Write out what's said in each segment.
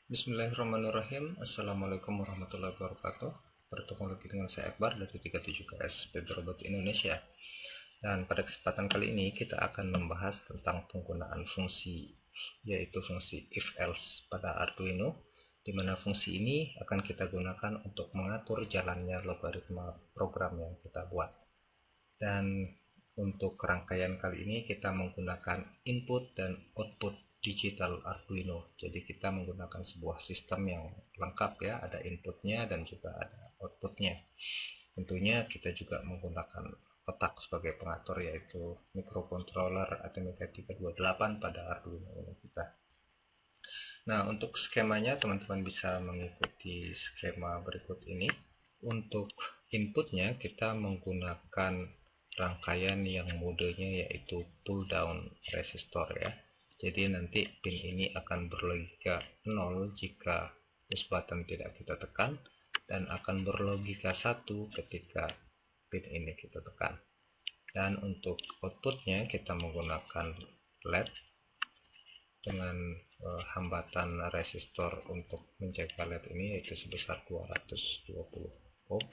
Bismillahirrahmanirrahim. Assalamualaikum warahmatullahi wabarakatuh. Bertemu lagi dengan saya Akbar dari 37KS PB Robot Indonesia. Dan pada kesempatan kali ini kita akan membahas tentang penggunaan fungsi, yaitu fungsi if else pada Arduino, di mana fungsi ini akan kita gunakan untuk mengatur jalannya logaritma program yang kita buat. Dan untuk rangkaian kali ini kita menggunakan input dan output digital Arduino. Jadi kita menggunakan sebuah sistem yang lengkap ya, ada inputnya dan juga ada outputnya. Tentunya kita juga menggunakan otak sebagai pengatur, yaitu microcontroller Atmega 328 pada Arduino ini kita. Nah, untuk skemanya teman-teman bisa mengikuti skema berikut ini. Untuk inputnya kita menggunakan rangkaian yang modenya yaitu pull down resistor ya. Jadi nanti pin ini akan berlogika 0 jika push button tidak kita tekan, dan akan berlogika 1 ketika pin ini kita tekan. Dan untuk outputnya kita menggunakan LED dengan hambatan resistor untuk menjaga LED ini yaitu sebesar 220 ohm.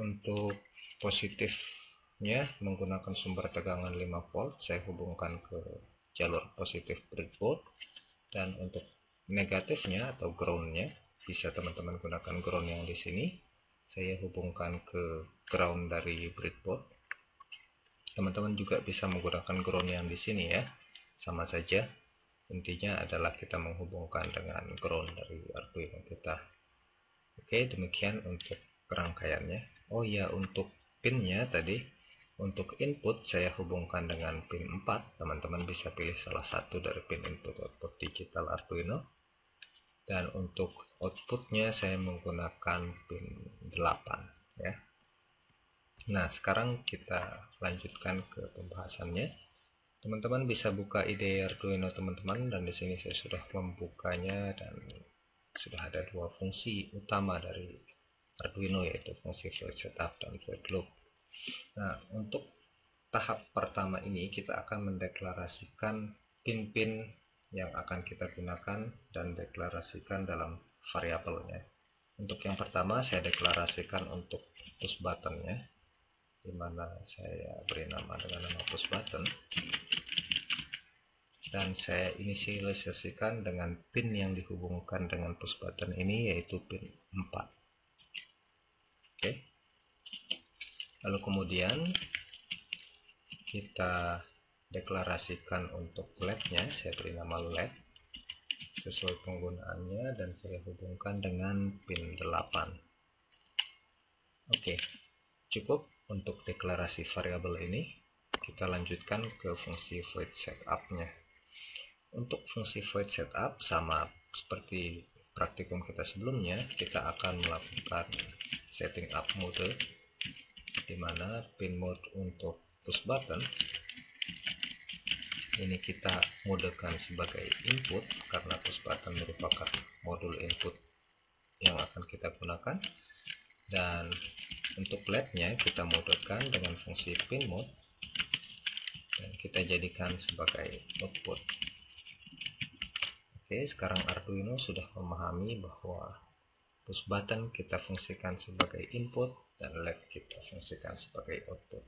Untuk positifnya menggunakan sumber tegangan 5 volt, saya hubungkan ke jalur positif breadboard. Dan untuk negatifnya atau groundnya bisa teman-teman gunakan ground yang di sini. Saya hubungkan ke ground dari breadboard. Teman-teman juga bisa menggunakan ground yang di sini ya, sama saja. Intinya adalah kita menghubungkan dengan ground dari Arduino kita. Oke, demikian untuk rangkaiannya. Oh ya, untuk pinnya tadi, untuk input saya hubungkan dengan pin 4. Teman-teman bisa pilih salah satu dari pin input output digital Arduino. Dan untuk outputnya saya menggunakan pin 8 ya. Nah, sekarang kita lanjutkan ke pembahasannya. Teman-teman bisa buka IDE Arduino teman-teman, dan di sini saya sudah membukanya dan sudah ada dua fungsi utama dari Arduino, yaitu fungsi void setup dan void loop. Nah, untuk tahap pertama ini kita akan mendeklarasikan pin-pin yang akan kita gunakan dan deklarasikan dalam variabelnya. Untuk yang pertama saya deklarasikan untuk push buttonnya, di mana saya beri nama dengan nama push button, dan saya inisialisasikan dengan pin yang dihubungkan dengan push button ini yaitu pin 4. Oke. Lalu kemudian kita deklarasikan untuk LED-nya, saya beri nama LED sesuai penggunaannya, dan saya hubungkan dengan pin 8. Oke, cukup untuk deklarasi variabel ini. Kita lanjutkan ke fungsi void setup-nya. Untuk fungsi void setup sama seperti praktikum kita sebelumnya, kita akan melakukan setting up mode, di mana pin mode untuk push button ini kita modekan sebagai input karena push button merupakan modul input yang akan kita gunakan. Dan untuk LED-nya kita modekan dengan fungsi pin mode dan kita jadikan sebagai output. Oke, sekarang Arduino sudah memahami bahwa push button kita fungsikan sebagai input dan LED kita fungsikan sebagai output.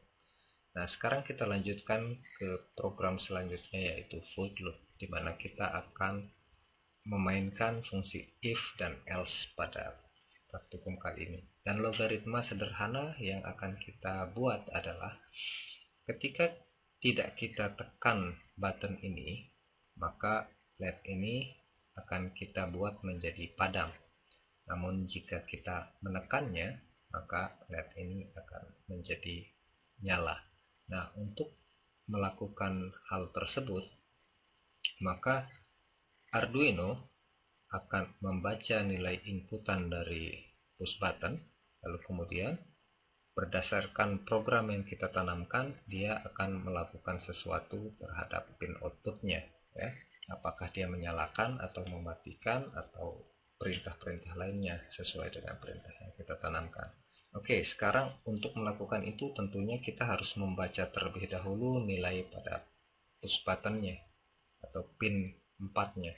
Nah, sekarang kita lanjutkan ke program selanjutnya yaitu void loop, di mana kita akan memainkan fungsi if dan else pada praktikum kali ini. Dan logaritma sederhana yang akan kita buat adalah ketika tidak kita tekan button ini, maka LED ini akan kita buat menjadi padam. Namun jika kita menekannya, maka LED ini akan menjadi nyala. Nah, untuk melakukan hal tersebut, maka Arduino akan membaca nilai inputan dari push button, lalu kemudian berdasarkan program yang kita tanamkan, dia akan melakukan sesuatu terhadap pin outputnya ya. Apakah dia menyalakan atau mematikan atau perintah-perintah lainnya sesuai dengan perintah yang kita tanamkan. Oke, sekarang untuk melakukan itu tentunya kita harus membaca terlebih dahulu nilai pada push buttonnya atau pin 4-nya.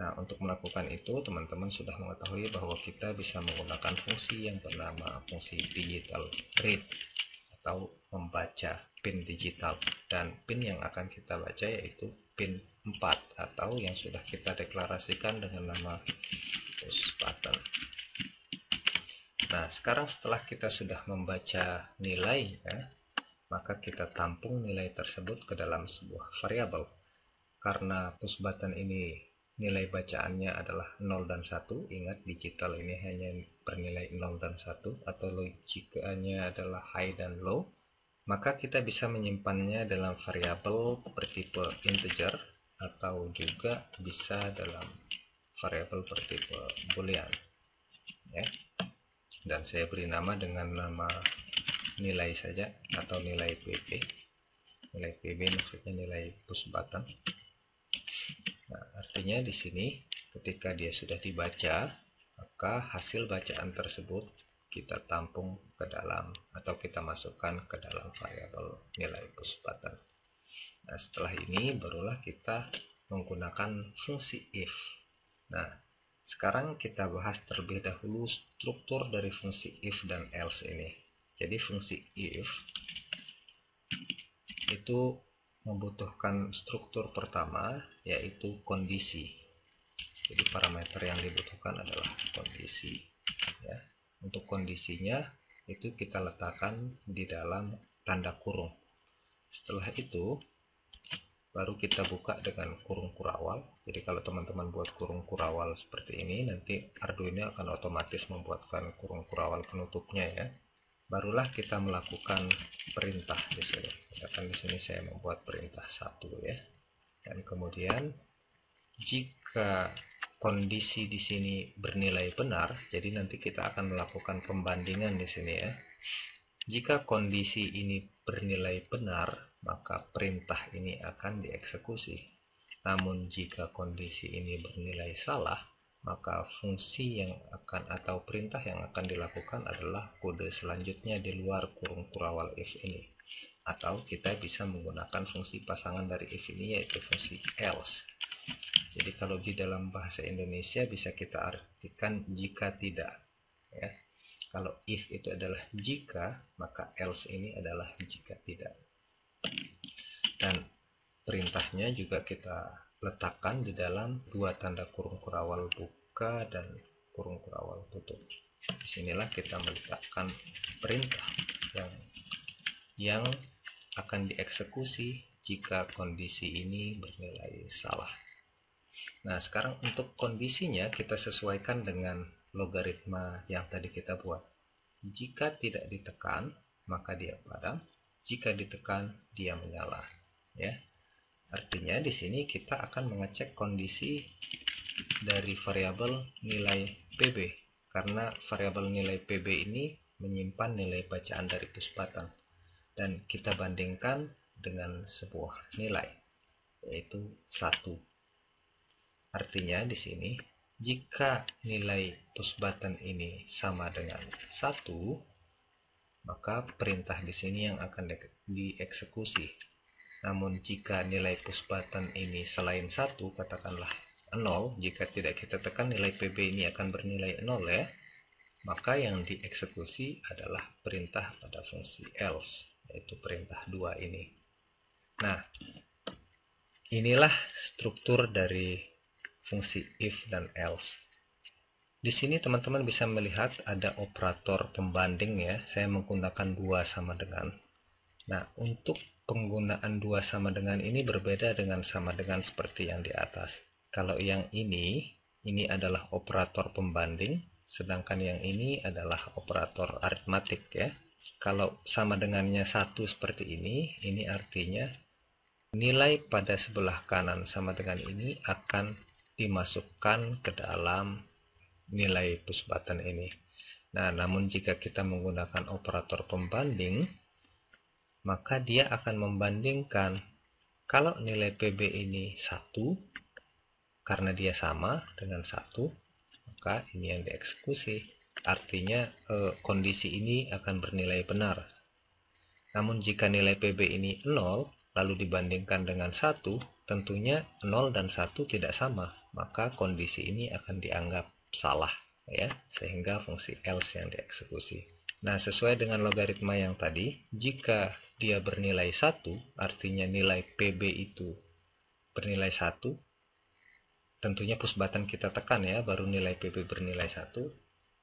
Nah, untuk melakukan itu, teman-teman sudah mengetahui bahwa kita bisa menggunakan fungsi yang bernama fungsi digital read atau membaca pin digital. Dan pin yang akan kita baca yaitu pin 4 atau yang sudah kita deklarasikan dengan nama push button. Nah, sekarang setelah kita sudah membaca nilai, maka kita tampung nilai tersebut ke dalam sebuah variabel. Karena push button ini nilai bacaannya adalah 0 dan 1, ingat digital ini hanya bernilai 0 dan 1, atau logikanya adalah high dan low, maka kita bisa menyimpannya dalam variabel bertipe integer atau juga bisa dalam variabel bertipe boolean, ya. Dan saya beri nama dengan nama nilai saja atau nilai PB. Nilai PB maksudnya nilai push button. Nah, artinya di sini ketika dia sudah dibaca, maka hasil bacaan tersebut kita tampung ke dalam atau kita masukkan ke dalam variabel nilai push button. Nah, setelah ini barulah kita menggunakan fungsi if. Nah, sekarang kita bahas terlebih dahulu struktur dari fungsi if dan else ini. Jadi fungsi if itu membutuhkan struktur pertama yaitu kondisi. Jadi parameter yang dibutuhkan adalah kondisi, ya. Untuk kondisinya itu kita letakkan di dalam tanda kurung. Setelah itu baru kita buka dengan kurung kurawal. Jadi kalau teman-teman buat kurung kurawal seperti ini, nanti Arduino akan otomatis membuatkan kurung kurawal penutupnya, ya. Barulah kita melakukan perintah di sini. Katakan di sini saya membuat perintah 1, ya. Dan kemudian jika kondisi di sini bernilai benar, jadi nanti kita akan melakukan pembandingan di sini, ya. Jika kondisi ini bernilai benar, maka perintah ini akan dieksekusi. Namun jika kondisi ini bernilai salah, maka fungsi yang akan atau perintah yang akan dilakukan adalah kode selanjutnya di luar kurung kurawal if ini. Atau kita bisa menggunakan fungsi pasangan dari if ini yaitu fungsi else. Jadi kalau di dalam bahasa Indonesia bisa kita artikan jika tidak, ya. Kalau if itu adalah jika, maka else ini adalah jika tidak. Dan perintahnya juga kita letakkan di dalam dua tanda kurung kurawal buka dan kurung kurawal tutup. Disinilah kita meletakkan perintah yang akan dieksekusi jika kondisi ini bernilai salah. Nah, sekarang untuk kondisinya kita sesuaikan dengan logaritma yang tadi kita buat. Jika tidak ditekan, maka dia padam. Jika ditekan, dia menyala, ya. Artinya di sini kita akan mengecek kondisi dari variabel nilai PB, karena variabel nilai PB ini menyimpan nilai bacaan dari push button, dan kita bandingkan dengan sebuah nilai yaitu 1. Artinya di sini jika nilai push button ini sama dengan 1, maka perintah di sini yang akan dieksekusi. Namun jika nilai push button ini selain 1, katakanlah 0, jika tidak kita tekan nilai PB ini akan bernilai 0, ya. Maka yang dieksekusi adalah perintah pada fungsi else, yaitu perintah 2 ini. Nah, inilah struktur dari fungsi if dan else. Di sini teman-teman bisa melihat ada operator pembanding, ya. Saya menggunakan 2 sama dengan. Nah, untuk penggunaan 2 sama dengan ini berbeda dengan sama dengan seperti yang di atas. Kalau yang ini adalah operator pembanding, sedangkan yang ini adalah operator aritmatik, ya. Kalau sama dengannya 1 seperti ini artinya nilai pada sebelah kanan sama dengan ini akan dimasukkan ke dalam nilai push button ini. Nah, namun jika kita menggunakan operator pembanding, maka dia akan membandingkan kalau nilai PB ini 1, karena dia sama dengan 1, maka ini yang dieksekusi. Artinya kondisi ini akan bernilai benar. Namun jika nilai PB ini 0, lalu dibandingkan dengan 1, tentunya 0 dan 1 tidak sama. maka kondisi ini akan dianggap salah ya, sehingga fungsi else yang dieksekusi. Nah, sesuai dengan logaritma yang tadi, jika dia bernilai 1, artinya nilai PB itu bernilai 1, tentunya push button kita tekan ya, baru nilai PB bernilai 1,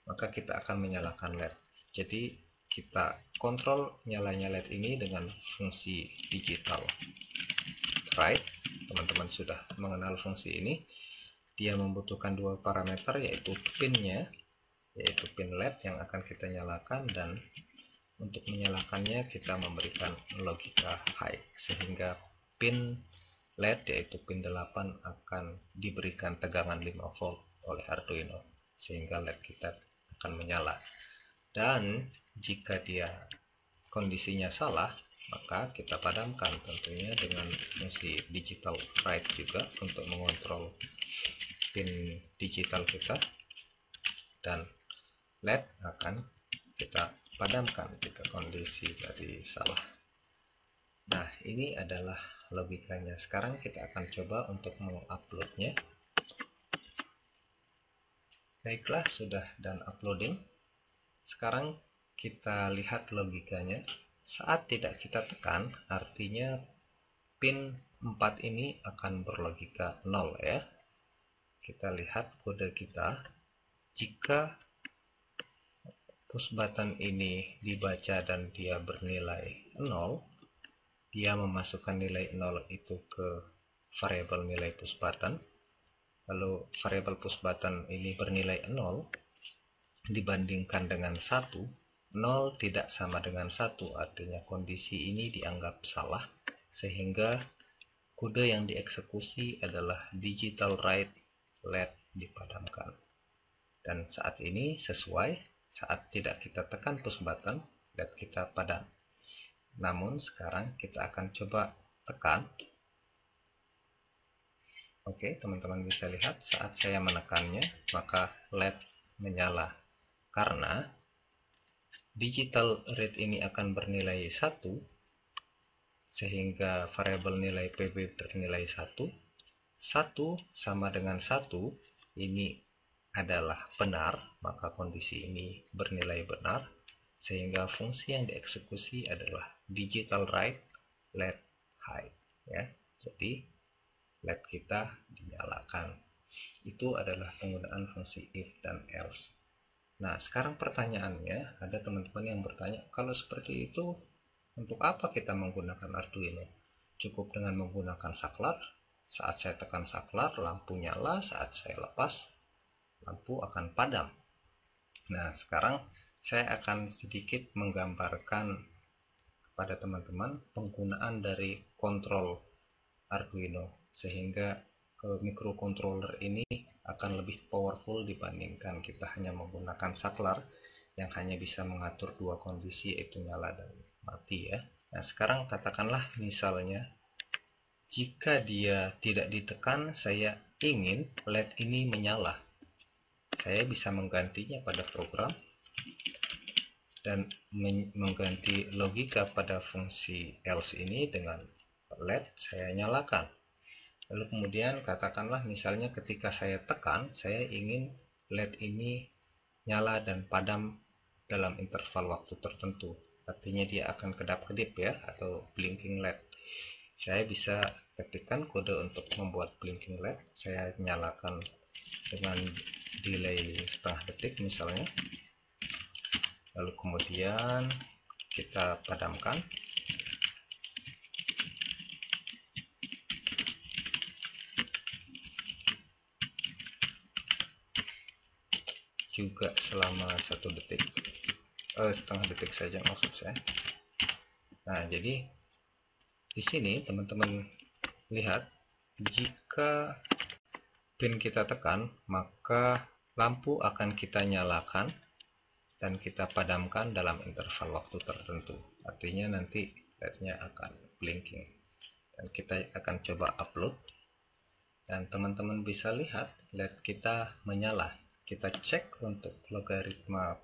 maka kita akan menyalakan LED. Jadi kita kontrol nyalanya LED ini dengan fungsi digital write. Teman-teman sudah mengenal fungsi ini. Dia membutuhkan dua parameter, yaitu pinnya, yaitu pin LED yang akan kita nyalakan, dan untuk menyalakannya kita memberikan logika high, sehingga pin LED yaitu pin 8 akan diberikan tegangan 5 volt oleh Arduino, sehingga LED kita akan menyala. Dan jika dia kondisinya salah, maka kita padamkan, tentunya dengan fungsi digital write juga untuk mengontrol pin digital kita, dan LED akan kita padamkan jika kondisi tadi salah. Nah, ini adalah logikanya. Sekarang kita akan coba untuk menguploadnya. Baiklah, sudah dan uploading. Sekarang kita lihat logikanya. Saat tidak kita tekan, artinya pin 4 ini akan berlogika 0 ya. Kita lihat kode kita. Jika push button ini dibaca dan dia bernilai 0, dia memasukkan nilai 0 itu ke variabel nilai push button. Lalu variabel push button ini bernilai 0 dibandingkan dengan 1, 0 tidak sama dengan 1, artinya kondisi ini dianggap salah, sehingga kode yang dieksekusi adalah digital write LED dipadamkan. Dan saat ini sesuai, saat tidak kita tekan push button, LED kita padam. Namun sekarang kita akan coba tekan. Oke, teman-teman bisa lihat saat saya menekannya, maka LED menyala. Karena digital rate ini akan bernilai 1, sehingga variabel nilai PB bernilai 1. 1 sama dengan 1 ini adalah benar, maka kondisi ini bernilai benar, sehingga fungsi yang dieksekusi adalah digital write LED high ya. Jadi LED kita dinyalakan. Itu adalah penggunaan fungsi if dan else. Nah, sekarang pertanyaannya, ada teman-teman yang bertanya, kalau seperti itu untuk apa kita menggunakan Arduino? Cukup dengan menggunakan saklar. Saat saya tekan saklar, lampu nyala. Saat saya lepas, lampu akan padam. Nah, sekarang saya akan sedikit menggambarkan kepada teman-teman penggunaan dari kontrol Arduino, sehingga microcontroller ini akan lebih powerful dibandingkan kita hanya menggunakan saklar yang hanya bisa mengatur dua kondisi, yaitu nyala dan mati ya. Nah, sekarang katakanlah misalnya jika dia tidak ditekan, saya ingin LED ini menyala. Saya bisa menggantinya pada program dan mengganti logika pada fungsi else ini dengan LED saya nyalakan. Lalu kemudian katakanlah misalnya ketika saya tekan, saya ingin LED ini nyala dan padam dalam interval waktu tertentu. Artinya dia akan kedap-kedip ya, atau blinking LED. Saya bisa ketikkan kode untuk membuat blinking LED. Saya nyalakan dengan delay setengah detik misalnya. Lalu kemudian kita padamkan. Juga selama 1 detik, setengah detik saja maksud saya. Nah, jadi di sini teman-teman lihat, jika pin kita tekan, maka lampu akan kita nyalakan dan kita padamkan dalam interval waktu tertentu. Artinya nanti LED-nya akan blinking. Dan kita akan coba upload, dan teman-teman bisa lihat LED kita menyala. Kita cek untuk logaritma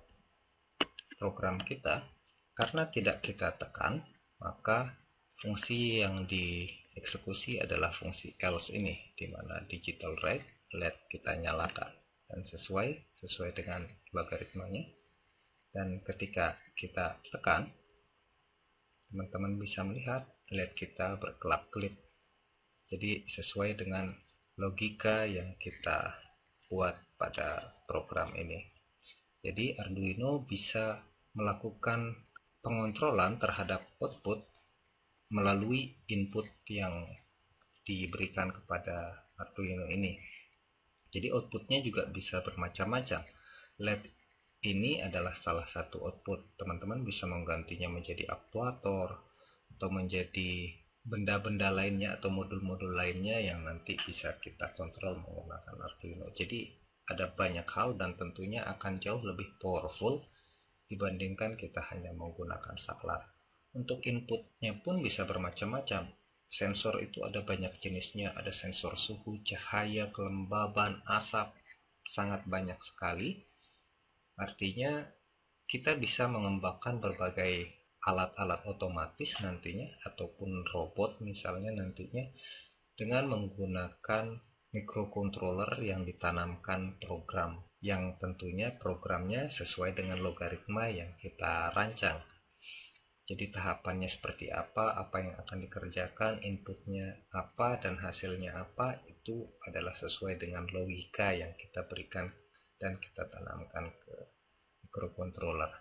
program kita. Karena tidak kita tekan, maka fungsi yang dieksekusi adalah fungsi else ini, di mana digital write LED kita nyalakan dan sesuai dengan logaritmanya. Dan ketika kita tekan, teman-teman bisa melihat LED kita berkelap-kelip. Jadi sesuai dengan logika yang kita buat pada program ini. Jadi Arduino bisa melakukan pengontrolan terhadap output melalui input yang diberikan kepada Arduino ini. Jadi outputnya juga bisa bermacam-macam. LED ini adalah salah satu output. Teman-teman bisa menggantinya menjadi aktuator atau menjadi benda-benda lainnya atau modul-modul lainnya yang nanti bisa kita kontrol menggunakan Arduino. Jadi ada banyak hal dan tentunya akan jauh lebih powerful dibandingkan kita hanya menggunakan saklar. Untuk inputnya pun bisa bermacam-macam. Sensor itu ada banyak jenisnya, ada sensor suhu, cahaya, kelembaban, asap, sangat banyak sekali. Artinya kita bisa mengembangkan berbagai alat-alat otomatis nantinya ataupun robot misalnya nantinya dengan menggunakan microcontroller yang ditanamkan program yang tentunya programnya sesuai dengan logaritma yang kita rancang. Jadi tahapannya seperti apa yang akan dikerjakan, inputnya apa dan hasilnya apa, itu adalah sesuai dengan logika yang kita berikan dan kita tanamkan ke microcontroller.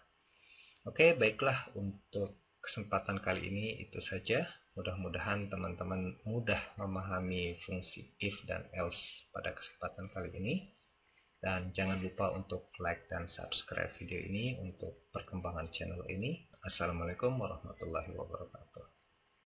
Oke, baiklah, untuk kesempatan kali ini itu saja. Mudah-mudahan teman-teman mudah memahami fungsi if dan else pada kesempatan kali ini. Dan jangan lupa untuk like dan subscribe video ini untuk perkembangan channel ini. Assalamualaikum warahmatullahi wabarakatuh.